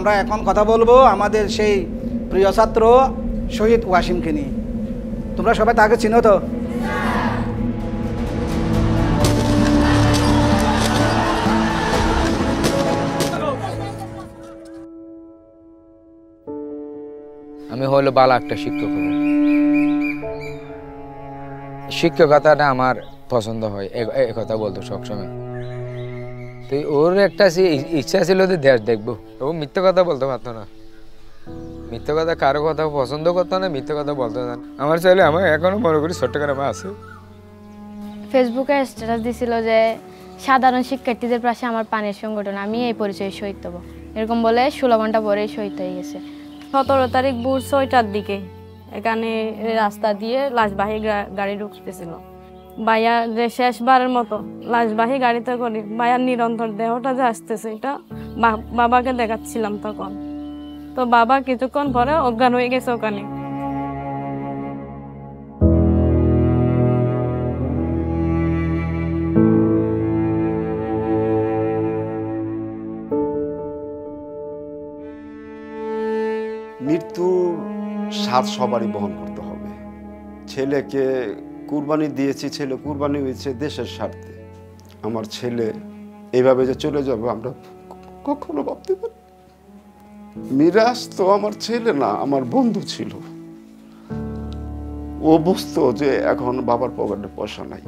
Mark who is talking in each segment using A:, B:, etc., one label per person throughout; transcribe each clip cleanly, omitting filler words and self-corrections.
A: আমরা এখন কথা বলবো আমাদের সেই প্রিয় ছাত্র শহীদ ওয়াসিমকে নিয়ে। তোমরা সবাই তাকে চিনো তো?
B: আমি হলো ভালো একটা শিক্ষক হব। শিক্ষকতাটা আমার পছন্দ হয়, এই কথা বলতো সবসময়। তো ওর একটা ইচ্ছা ছিল যে দেশ দেখবো। ও মিথ্যে কথা বলতে পারতো না, মিথ্যে কথা কারো কথা পছন্দ করতো না, মিথ্যে কথা বলতো না। আমার চাইলে আমার এখনো মনে করি চট্টগ্রামে আছে।
C: ফেসবুকে স্ট্যাটাস দিছিল যে সাধারণ শিক্ষার্থীদের পাশে আমার পানির সংগঠন, আমি এই পরিচয়ে শহীদ হব, এরকম বলে 16 ঘন্টা পরেই শহীদ হয়ে গেছে।
D: 17 তারিখ ভোর 6টার দিকে এখানে রাস্তা দিয়ে লাশবাহী গাড়ি ঢুকতেছিল। ভাইয়া যে শেষবারের মতো লাশবাহী গাড়িতে করে ভাইয়ার নিরন্তর দেহটা যে আসতেছে, এটা বাবাকে দেখাচ্ছিলাম তখন। তো বাবা কিছুক্ষণ পরে অজ্ঞান হয়ে গেছে ওখানে।
E: মৃত্যুর স্বাদ সবারই বহন করতে হবে। ছেলেকে কুরবানি দিয়েছি, ছেলে কুরবানি হয়েছে দেশের স্বার্থে। আমার ছেলে এইভাবে যে চলে যাবে আমরা কখনো ভাবতে পারি। মিরাজ তো আমার ছেলে না, আমার বন্ধু ছিল। ও বুঝতো যে এখন বাবার পকেটে পয়সা নাই,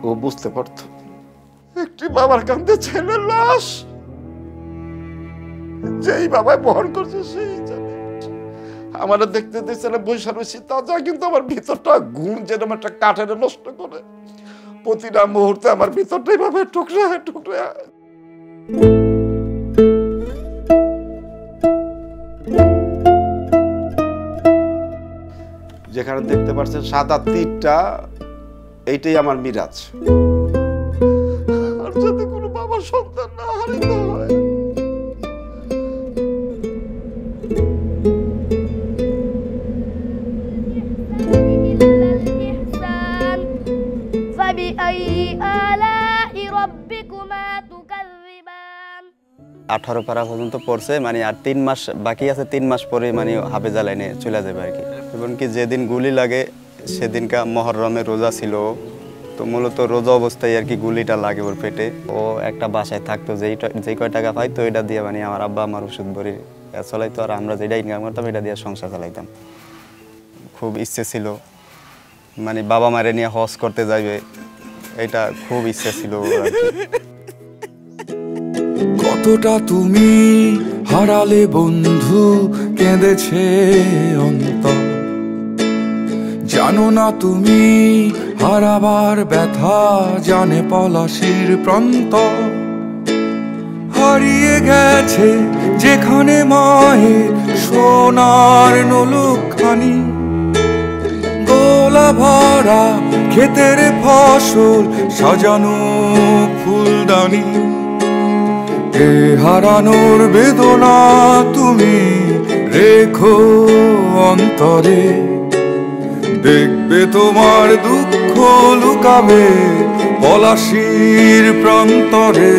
E: ও বুঝতে পারতো একটি বাবার কাঁধে ছেলের লাশ যেই বাবাই বহন করছে সেই জানে। আমার দেখতে দেখতে বৈশা রয়েছি তাজা, কিন্তু আমার ভিতরটা ঘুম যেরকম একটা কাঠের নষ্ট করে প্রতিটা মুহূর্তে আমার ভিতরটা এইভাবে টুকরা টুকরা। যেখানে দেখতে পাচ্ছেন সাদা তীরটা, এইটাই আমার মিরাজ। আর যাতে কোনো বাবার সন্তান না হারিত হয়।
F: فبأي آلاء ربكما تكذبان
G: 18 পারা পর্যন্ত পড়ছে, মানে আর 3 মাস বাকি আছে। 3 মাস পরে মানে হাফেজা লাইনে চলে যাবে আর কি। এমনকি যেদিন গুলি লাগে সেদিনকা মহরমে রোজা ছিল, তো মূলত রোজা অবস্থায় আর কি গুলিটা লাগে ওর পেটে। ও একটা বাসায় থাকতো, যেই কয় টাকা পাইতো এটা দিয়ে মানে আমার আব্বা আমার ওষুধ ভরি চলাইতো, আর আমরা যেটা ইনকাম করতাম এটা দিয়ে সংসার চালাইতাম। খুব ইচ্ছে ছিল মানে বাবা মারে নিয়ে হজ করতে যাইবে, এটা খুব ইচ্ছে ছিল।
H: কতটা তুমি হারালে বন্ধু, কেঁদেছে অন্তর, জানো না তুমি হারাবার ব্যথা, জানে পলাশির প্রান্ত। হারিয়ে গেছে যেখানে মায়ের সোনার নলুকখানি, গোলা ভরা ক্ষেতের ফসল সাজানো ফুলদানি। এ হারানোর বেদনা তুমি রেখো অন্তরে, দেখবে তোমার দুঃখ লুকাবে পলাশির প্রান্তরে।